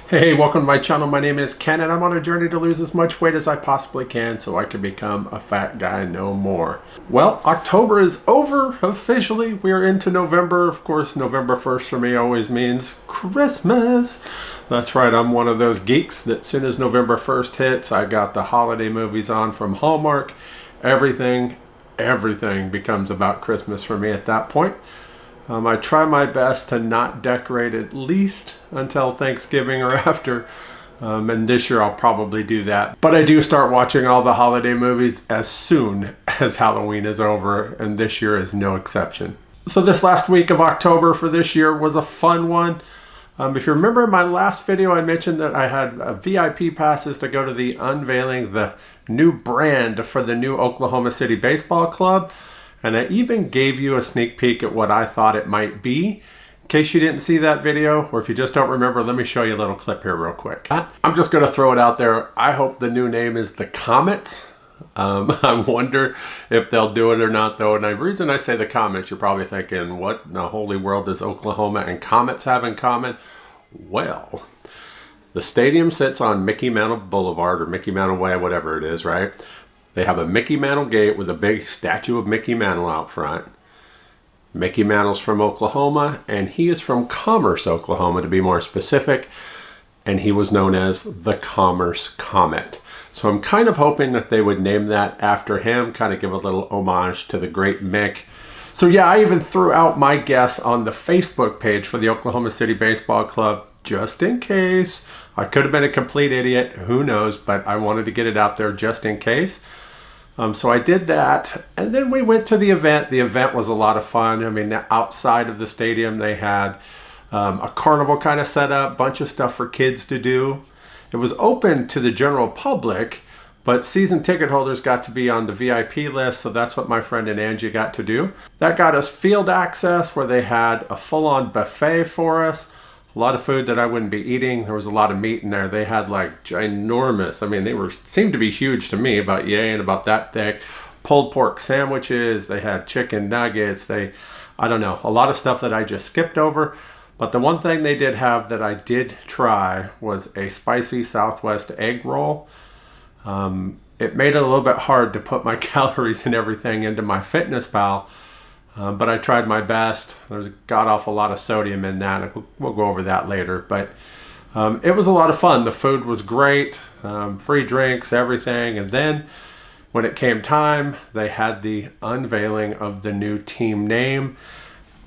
Hey, welcome to my channel. My name is Ken and I'm on a journey to lose as much weight as I possibly can so I can become a fat guy no more. Well, October is over officially. We are into November. Of course, November 1st for me always means Christmas. That's right, I'm one of those geeks that as soon as November 1st hits, I got the holiday movies on from Hallmark. Everything becomes about Christmas for me at that point. I try my best to not decorate at least until Thanksgiving or after. And this year I'll probably do that. But I do start watching all the holiday movies as soon as Halloween is over, and this year is no exception. So this last week of October for this year was a fun one. If you remember in my last video, I mentioned that I had VIP passes to go to the unveiling, the new brand for the new Oklahoma City Baseball Club. And I even gave you a sneak peek at what I thought it might be. In case you didn't see that video, or if you just don't remember, let me show you a little clip here real quick. I'm just gonna throw it out there. I hope the new name is the Comets. I wonder if they'll do it or not though. And the reason I say the Comets, you're probably thinking, what in the holy world does Oklahoma and Comets have in common? Well, the stadium sits on Mickey Mantle Boulevard or Mickey Mantle Way, whatever it is, right? They have a Mickey Mantle gate with a big statue of Mickey Mantle out front. Mickey Mantle's from Oklahoma, and he is from Commerce, Oklahoma, to be more specific. And he was known as the Commerce Comet. So I'm kind of hoping that they would name that after him, kind of give a little homage to the great Mick. So yeah, I even threw out my guess on the Facebook page for the Oklahoma City Baseball Club, just in case. I could have been a complete idiot, who knows, but I wanted to get it out there just in case. So I did that, and then we went to the event. The event was a lot of fun. I mean, outside of the stadium, they had a carnival kind of set up, bunch of stuff for kids to do. It was open to the general public, but season ticket holders got to be on the VIP list, so that's what my friend and Angie got to do. That got us field access, where they had a full-on buffet for us. A lot of food that I wouldn't be eating. There was a lot of meat in there. They had like ginormous, I mean, they seemed to be huge to me, about yay and about that thick. Pulled pork sandwiches. They had chicken nuggets. I don't know, a lot of stuff that I just skipped over. But the one thing they did have that I did try was a spicy Southwest egg roll. It made it a little bit hard to put my calories and everything into MyFitnessPal. But I tried my best. There's got off a lot of sodium in that. We'll go over that later. But it was a lot of fun. The food was great. Free drinks, everything. And then when it came time, they had the unveiling of the new team name.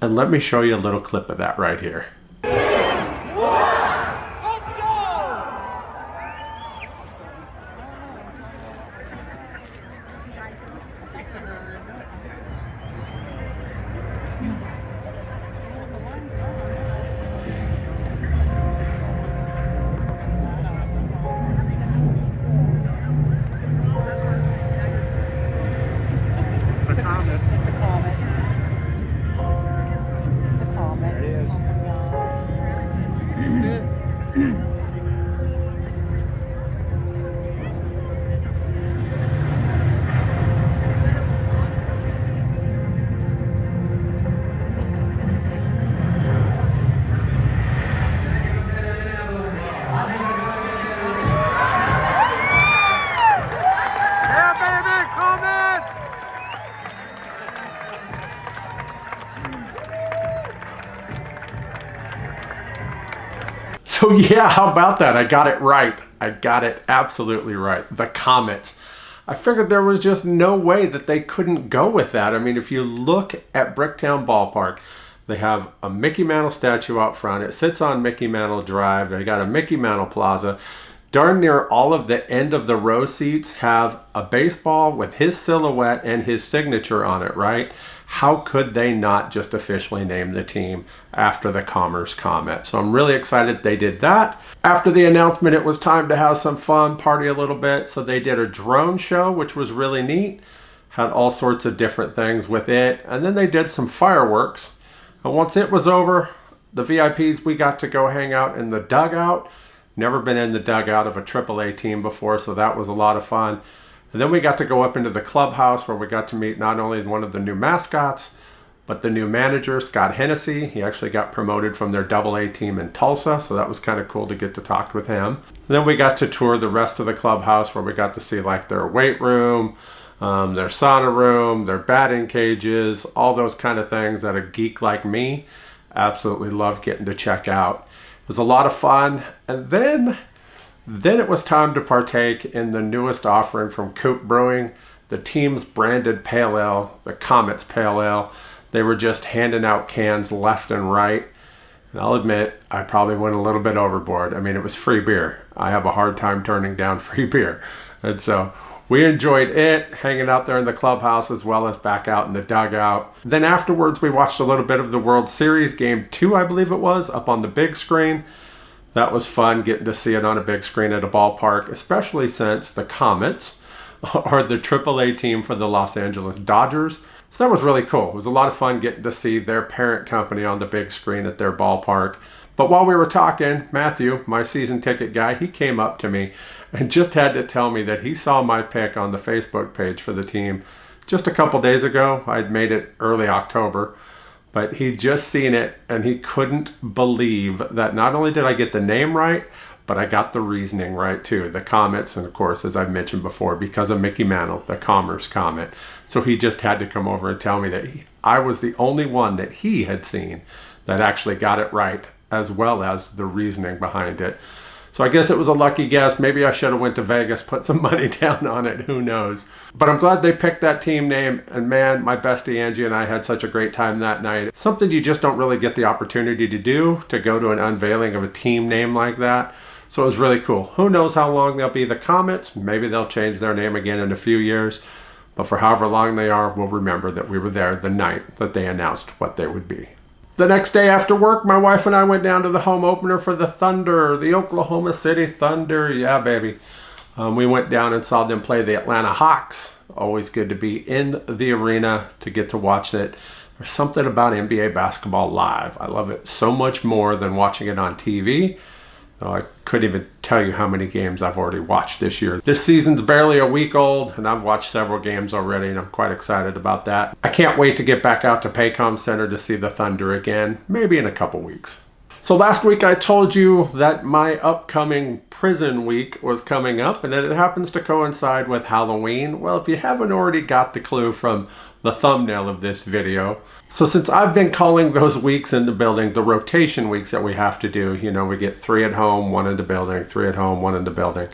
And let me show you a little clip of that right here. So yeah, how about that? I got it right. I got it absolutely right. The Comets. I figured there was just no way that they couldn't go with that. I mean, if you look at Bricktown Ballpark, they have a Mickey Mantle statue out front. It sits on Mickey Mantle Drive. They got a Mickey Mantle Plaza. Darn near all of the end of the row seats have a baseball with his silhouette and his signature on it, right? How could they not just officially name the team after the Commerce Comet? So I'm really excited they did that. After the announcement, it was time to have some fun, party a little bit. So they did a drone show, which was really neat. Had all sorts of different things with it. And then they did some fireworks. And once it was over, the VIPs, we got to go hang out in the dugout. Never been in the dugout of a AAA team before, so that was a lot of fun. And then we got to go up into the clubhouse where we got to meet not only one of the new mascots, But the new manager, Scott Hennessy, he actually got promoted from their AA team in Tulsa, so that was kind of cool to get to talk with him. And then we got to tour the rest of the clubhouse, where we got to see like their weight room, their sauna room, their batting cages, all those kind of things that a geek like me absolutely loved getting to check out. It was a lot of fun. And then it was time to partake in the newest offering from Coop Brewing, the team's branded pale ale, the Comet's Pale Ale. They were just handing out cans left and right. And I'll admit, I probably went a little bit overboard. I mean, it was free beer. I have a hard time turning down free beer. And so we enjoyed it, hanging out there in the clubhouse as well as back out in the dugout. Then afterwards, we watched a little bit of the World Series, Game 2, I believe it was, up on the big screen. That was fun, getting to see it on a big screen at a ballpark, especially since the Comets are the AAA team for the Los Angeles Dodgers. So that was really cool. It was a lot of fun getting to see their parent company on the big screen at their ballpark. But while we were talking, Matthew, my season ticket guy, he came up to me and just had to tell me that he saw my pick on the Facebook page for the team just a couple days ago. I'd made it early October, but he'd just seen it and he couldn't believe that not only did I get the name right, but I got the reasoning right too. The Comets, and of course, as I've mentioned before, because of Mickey Mantle, the Commerce Comet. So he just had to come over and tell me that I was the only one that he had seen that actually got it right, as well as the reasoning behind it. So I guess it was a lucky guess. Maybe I should have went to Vegas, put some money down on it. Who knows? But I'm glad they picked that team name. And man, my bestie Angie and I had such a great time that night. Something you just don't really get the opportunity to do, to go to an unveiling of a team name like that. So it was really cool. Who knows how long they'll be the Comets? Maybe they'll change their name again in a few years. But for however long they are, we'll remember that we were there the night that they announced what they would be. The next day after work, my wife and I went down to the home opener for the Thunder, the Oklahoma City Thunder. Yeah, baby. We went down and saw them play the Atlanta Hawks. Always good to be in the arena to get to watch it. There's something about NBA basketball live. I love it so much more than watching it on TV. I couldn't even tell you how many games I've already watched this year. This season's barely a week old, and I've watched several games already, and I'm quite excited about that. I can't wait to get back out to Paycom Center to see the Thunder again, maybe in a couple weeks. So last week I told you that my upcoming prison week was coming up, and that it happens to coincide with Halloween. Well, if you haven't already got the clue from the thumbnail of this video. So since I've been calling those weeks in the building the rotation weeks that we have to do, you know, we get 3 at home, 1 in the building, 3 at home, 1 in the building.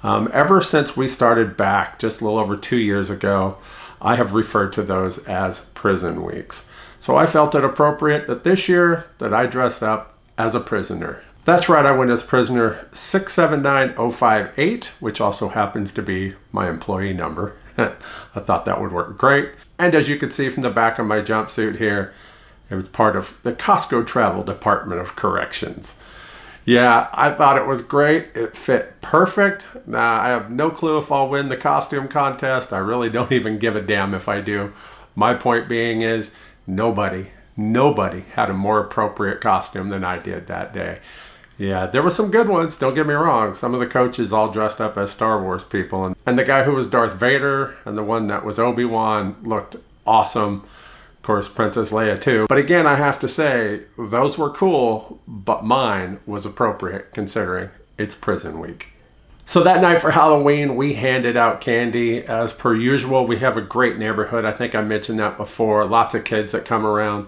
Ever since we started back just a little over 2 years ago, I have referred to those as prison weeks. So I felt it appropriate that this year that I dressed up as a prisoner. That's right, I went as prisoner 679058, which also happens to be my employee number. I thought that would work great. And as you can see from the back of my jumpsuit here, it was part of the Costco Travel Department of Corrections. Yeah, I thought it was great. It fit perfect. Now, I have no clue if I'll win the costume contest. I really don't even give a damn if I do. My point being is nobody had a more appropriate costume than I did that day. Yeah, there were some good ones, don't get me wrong. Some of the coaches all dressed up as Star Wars people. And the guy who was Darth Vader and the one that was Obi-Wan looked awesome. Of course, Princess Leia too. But again, I have to say, those were cool, but mine was appropriate considering it's prison week. So that night for Halloween, we handed out candy. As per usual, we have a great neighborhood. I think I mentioned that before. Lots of kids that come around.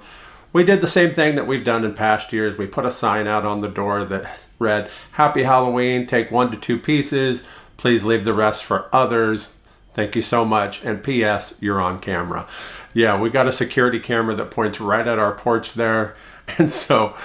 We did the same thing that we've done in past years. We put a sign out on the door that read, "Happy Halloween, take 1 to 2 pieces. Please leave the rest for others. Thank you so much. And P.S. You're on camera." Yeah, we got a security camera that points right at our porch there. And so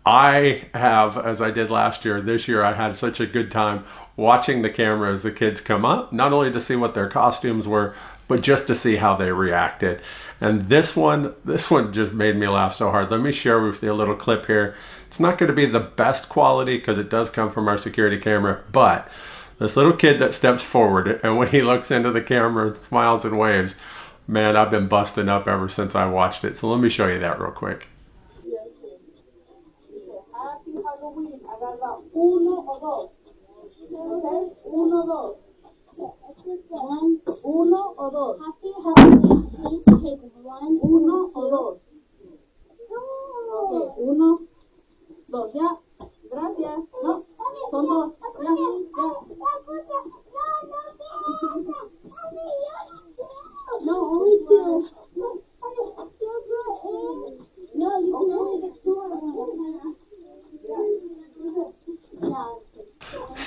I have, as I did last year, this year I had such a good time watching the camera as the kids come up, not only to see what their costumes were, but just to see how they reacted. And this one just made me laugh so hard. Let me share with you a little clip here. It's not going to be the best quality because it does come from our security camera, but this little kid that steps forward and when he looks into the camera, smiles and waves, man, I've been busting up ever since I watched it. So let me show you that real quick. Happy Halloween. Agarra uno o dos. Okay? Uno, dos. Uno o dos. Happy Halloween. Please take 1, uno o dos.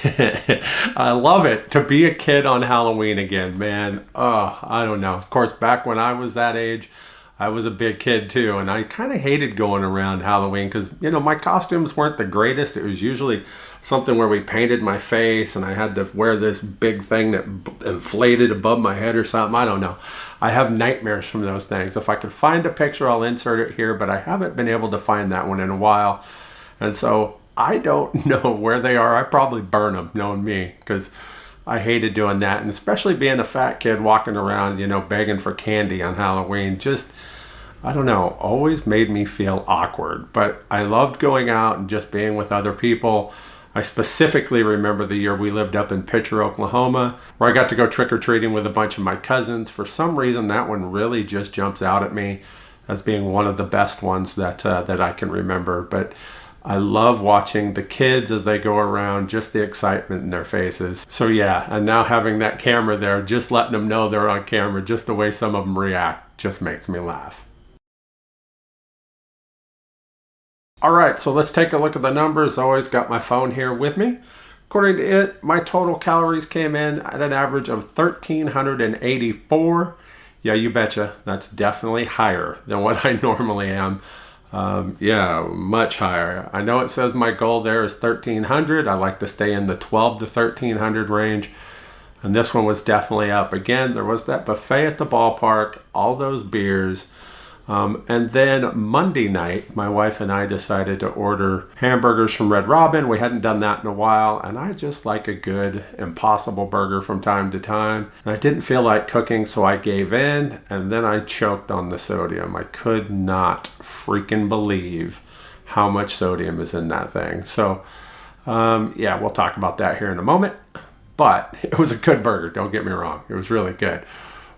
I love it to be a kid on Halloween again, man. Oh, I don't know. Of course, back when I was that age, I was a big kid too, and I kind of hated going around Halloween because, you know, my costumes weren't the greatest. It was usually something where we painted my face and I had to wear this big thing that inflated above my head or something. I don't know. I have nightmares from those things. If I could find a picture, I'll insert it here, but I haven't been able to find that one in a while. And so I don't know where they are. I probably burn them, knowing me, because I hated doing that. And especially being a fat kid walking around, you know, begging for candy on Halloween, just, I don't know, always made me feel awkward. But I loved going out and just being with other people. I specifically remember the year we lived up in Pitcher, Oklahoma, where I got to go trick-or-treating with a bunch of my cousins. For some reason, that one really just jumps out at me as being one of the best ones that I can remember. But I love watching the kids as they go around, just the excitement in their faces. So yeah, and now having that camera there, just letting them know they're on camera, just the way some of them react, just makes me laugh. All right, so let's take a look at the numbers. I always got my phone here with me. According to it, my total calories came in at an average of 1,384. Yeah, you betcha. That's definitely higher than what I normally am. Yeah, much higher. I know it says my goal there is 1,300. I like to stay in the 12 to 1,300 range. And this one was definitely up. Again, there was that buffet at the ballpark, all those beers. And then Monday night, my wife and I decided to order hamburgers from Red Robin. We hadn't done that in a while, and I just like a good Impossible Burger from time to time. And I didn't feel like cooking, so I gave in, and then I choked on the sodium. I could not freaking believe how much sodium is in that thing. So, yeah, we'll talk about that here in a moment. But it was a good burger, don't get me wrong. It was really good.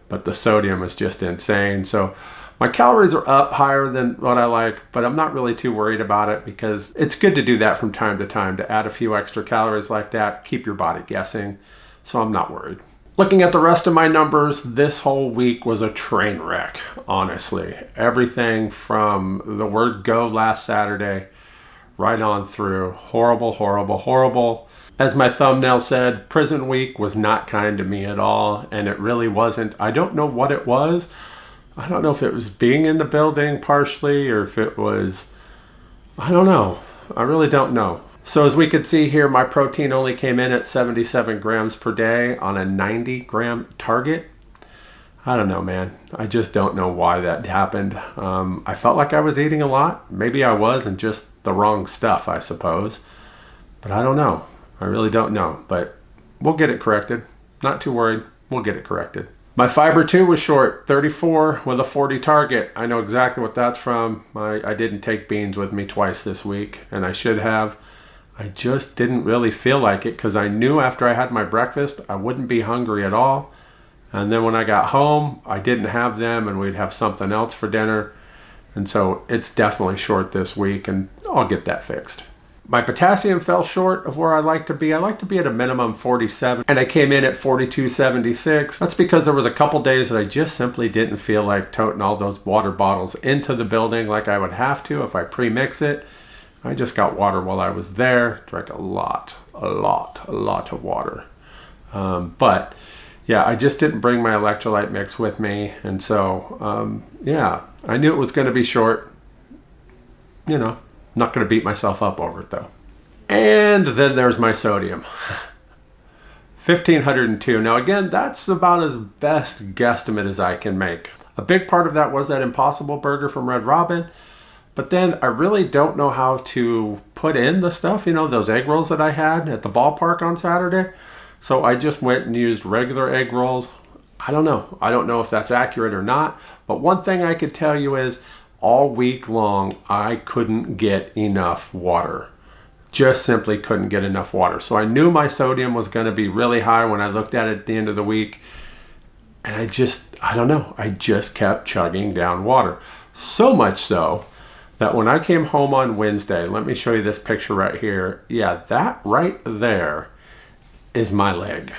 But the sodium was just insane. So my calories are up higher than what I like, but I'm not really too worried about it because it's good to do that from time to time, to add a few extra calories like that, keep your body guessing. So I'm not worried. Looking at the rest of my numbers, this whole week was a train wreck, honestly. Everything from the word go last Saturday right on through. Horrible, horrible, horrible. As my thumbnail said, prison week was not kind to me at all, and it really wasn't. I don't know what it was. I don't know if it was being in the building partially or if it was, I don't know. I really don't know. So as we could see here, my protein only came in at 77 grams per day on a 90 gram target. I don't know, man. I just don't know why that happened. I felt like I was eating a lot. Maybe I was, and just the wrong stuff, I suppose. But I don't know. I really don't know. But we'll get it corrected. Not too worried. We'll get it corrected. My fiber too was short, 34 with a 40 target. I know exactly what that's from. I didn't take beans with me twice this week, and I should have. I just didn't really feel like it because I knew after I had my breakfast, I wouldn't be hungry at all. And then when I got home, I didn't have them, and we'd have something else for dinner. And so it's definitely short this week, and I'll get that fixed. My potassium fell short of where I like to be. I like to be at a minimum 47, and I came in at 42.76. That's because there was a couple days that I just simply didn't feel like toting all those water bottles into the building like I would have to if I pre-mix it. I just got water while I was there. Drank a lot of water. But yeah, I just didn't bring my electrolyte mix with me, and so yeah, I knew it was going to be short. You know. Not going to beat myself up over it though. And then there's my sodium. 1,502. Now again, that's about as best guesstimate as I can make. A big part of that was that Impossible Burger from Red Robin. But then I really don't know how to put in the stuff, you know, those egg rolls that I had at the ballpark on Saturday. So I just went and used regular egg rolls. I don't know. I don't know if that's accurate or not. But one thing I could tell you is all week long, I couldn't get enough water. Just simply couldn't get enough water. So I knew my sodium was going to be really high when I looked at it at the end of the week. And I don't know. I just kept chugging down water. So much so that when I came home on Wednesday, let me show you this picture right here. Yeah, that right there is my leg.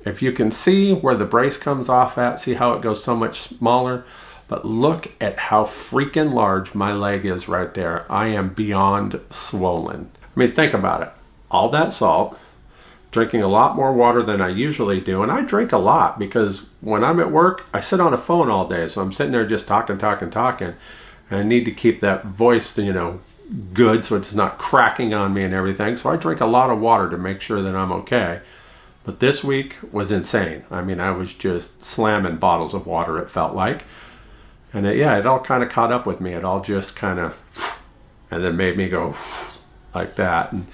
If you can see where the brace comes off at, see how it goes so much smaller. But look at how freaking large my leg is right there. I am beyond swollen. I mean, think about it. All that salt, drinking a lot more water than I usually do. And I drink a lot because when I'm at work, I sit on a phone all day. So I'm sitting there just talking. And I need to keep that voice, good so it's not cracking on me and everything. So I drink a lot of water to make sure that I'm okay. But this week was insane. I mean, I was just slamming bottles of water, it felt like. And it all kind of caught up with me. It all just kind of, and then made me go like that. And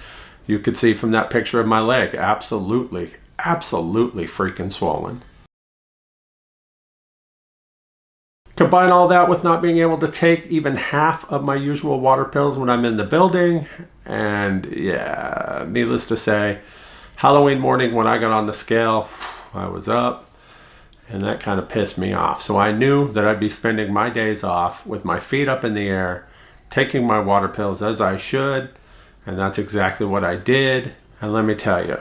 you could see from that picture of my leg, absolutely freaking swollen. Combine all that with not being able to take even half of my usual water pills when I'm in the building. And yeah, needless to say, Halloween morning when I got on the scale, I was up. And that kind of pissed me off. So I knew that I'd be spending my days off with my feet up in the air, taking my water pills as I should. And that's exactly what I did. And let me tell you,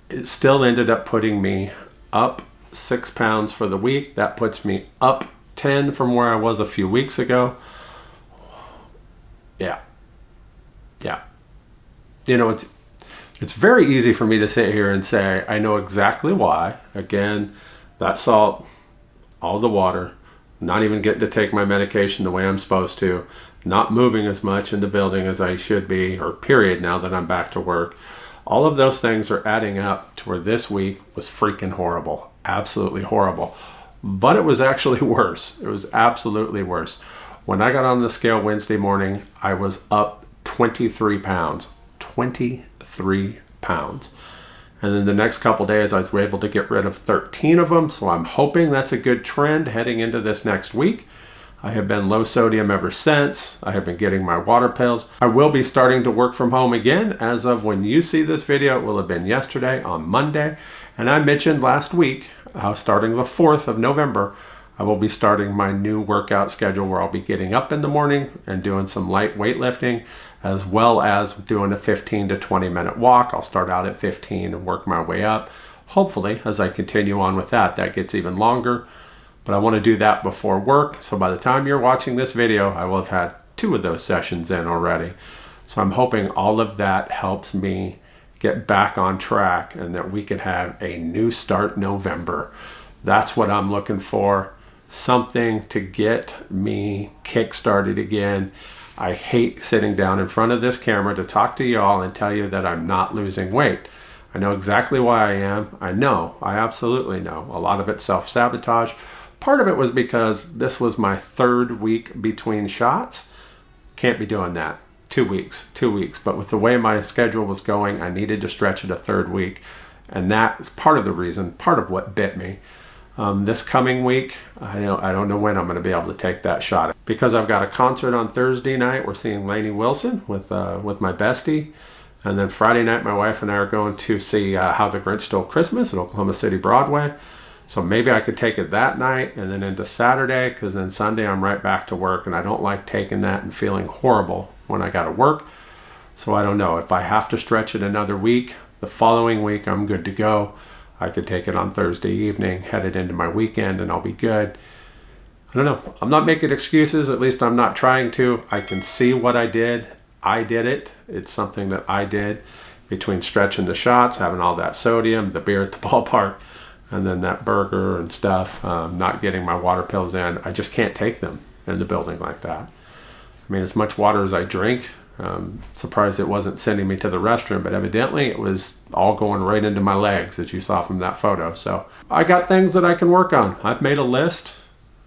it still ended up putting me up 6 pounds for the week. That puts me up 10 from where I was a few weeks ago. Yeah. It's very easy for me to sit here and say, I know exactly why. Again, that salt, all the water, not even getting to take my medication the way I'm supposed to, not moving as much in the building as I should be, or period, now that I'm back to work. All of those things are adding up to where this week was freaking horrible. Absolutely horrible. But it was actually worse. It was absolutely worse. When I got on the scale Wednesday morning, I was up 23 pounds. 23 pounds. And then the next couple days, I was able to get rid of 13 of them. So I'm hoping that's a good trend heading into this next week. I have been low sodium ever since. I have been getting my water pills. I will be starting to work from home again. As of when you see this video, it will have been yesterday on Monday. And I mentioned last week, starting the 4th of November, I will be starting my new workout schedule where I'll be getting up in the morning and doing some light weightlifting, as well as doing a 15 to 20 minute walk. I'll start out at 15 and work my way up. Hopefully, as I continue on with that gets even longer. But I want to do that before work. So by the time you're watching this video, I will have had 2 of those sessions in already. So I'm hoping all of that helps me get back on track and that we can have a new start November. That's what I'm looking for. Something to get me kick-started again. I hate sitting down in front of this camera to talk to y'all and tell you that I'm not losing weight. I know exactly why I am. I absolutely know. A lot of it's self-sabotage. Part of it was because this was my 3rd week between shots. Can't be doing that. 2 weeks. But with the way my schedule was going, I needed to stretch it a 3rd week. And that is part of the reason, part of what bit me. This coming week, I don't know when I'm going to be able to take that shot. Because I've got a concert on Thursday night. We're seeing Lainey Wilson with my bestie. And then Friday night, my wife and I are going to see How the Grinch Stole Christmas at Oklahoma City Broadway. So maybe I could take it that night and then into Saturday, because then Sunday I'm right back to work. And I don't like taking that and feeling horrible when I got to work. So I don't know. If I have to stretch it another week, the following week I'm good to go. I could take it on Thursday evening, head it into my weekend, and I'll be good. I don't know. I'm not making excuses. At least I'm not trying to. I can see what I did. I did it. It's something that I did between stretching the shots, having all that sodium, the beer at the ballpark, and then that burger and stuff, not getting my water pills in. I just can't take them in the building like that. I mean, as much water as I drink, surprised it wasn't sending me to the restroom, but evidently it was all going right into my legs, as you saw from that photo. So I got things that I can work on. I've made a list.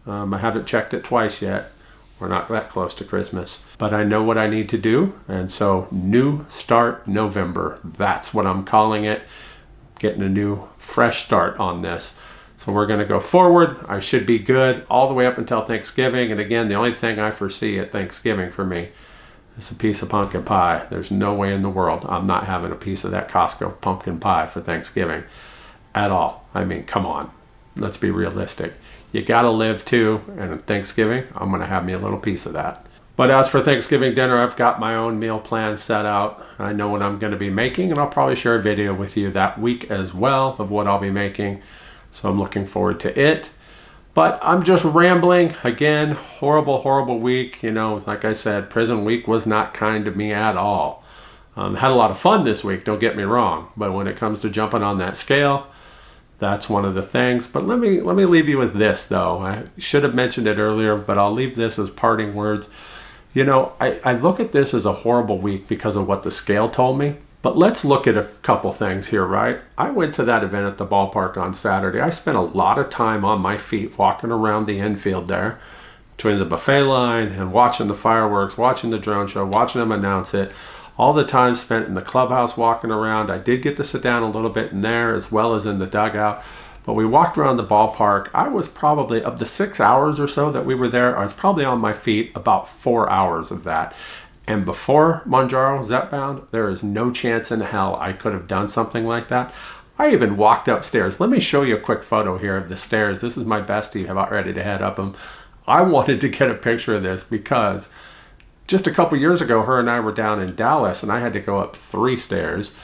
I haven't checked it twice yet. We're not that close to Christmas, but I know what I need to do. And so New Start November, that's what I'm calling it. Getting a new fresh start on this. So we're going to go forward. I should be good all the way up until Thanksgiving. And again, the only thing I foresee at Thanksgiving for me is a piece of pumpkin pie. There's no way in the world I'm not having a piece of that Costco pumpkin pie for Thanksgiving at all. I mean, come on. Let's be realistic. You got to live too. And at Thanksgiving, I'm going to have me a little piece of that. But as for Thanksgiving dinner, I've got my own meal plan set out. I know what I'm going to be making, and I'll probably share a video with you that week as well of what I'll be making. So I'm looking forward to it. But I'm just rambling. Again, horrible, horrible week. You know, like I said, prison week was not kind to me at all. Had a lot of fun this week, don't get me wrong, but when it comes to jumping on that scale, that's one of the things. But let me leave you with this, though. I should have mentioned it earlier, but I'll leave this as parting words. You know, I look at this as a horrible week because of what the scale told me. But let's look at a couple things here, right? I went to that event at the ballpark on Saturday. I spent a lot of time on my feet walking around the infield there, between the buffet line and watching the fireworks, watching the drone show, watching them announce it. All the time spent in the clubhouse walking around. I did get to sit down a little bit in there as well as in the dugout. But we walked around the ballpark. I was probably, of the 6 hours or so that we were there, I was probably on my feet about 4 hours of that. And before Mounjaro, Zepbound, there is no chance in hell I could have done something like that. I even walked upstairs. Let me show you a quick photo here of the stairs. This is my bestie about ready to head up them. I wanted to get a picture of this because just a couple years ago, her and I were down in Dallas and I had to go up 3 stairs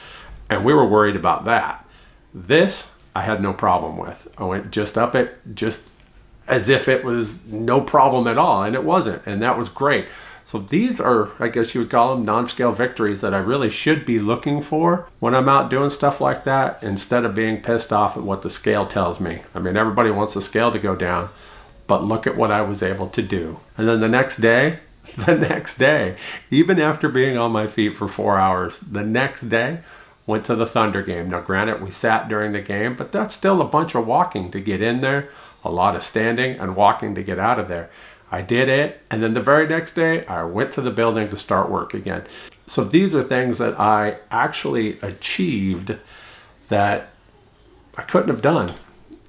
and we were worried about that. This, I had no problem with. I went just up it, just as if it was no problem at all, and it wasn't, and that was great. So these are, I guess you would call them, non-scale victories that I really should be looking for when I'm out doing stuff like that, instead of being pissed off at what the scale tells me. I mean, everybody wants the scale to go down, but look at what I was able to do. And then the next day, even after being on my feet for 4 hours, the next day, went to the Thunder game. Now, granted, we sat during the game, but that's still a bunch of walking to get in there, a lot of standing and walking to get out of there. I did it, and then the very next day, I went to the building to start work again. So these are things that I actually achieved that I couldn't have done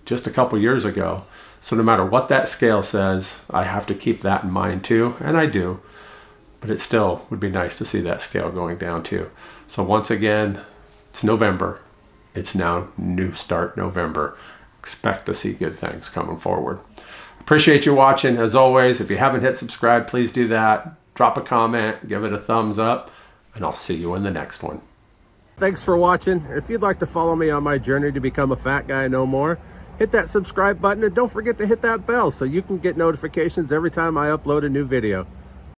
just a couple years ago. So no matter what that scale says, I have to keep that in mind too, and I do. But it still would be nice to see that scale going down too. So once again, it's November. It's now New Start November. Expect to see good things coming forward. Appreciate you watching. As always, if you haven't hit subscribe, please do that. Drop a comment, give it a thumbs up, and I'll see you in the next one. Thanks for watching. If you'd like to follow me on my journey to become a fat guy no more, hit that subscribe button and don't forget to hit that bell so you can get notifications every time I upload a new video.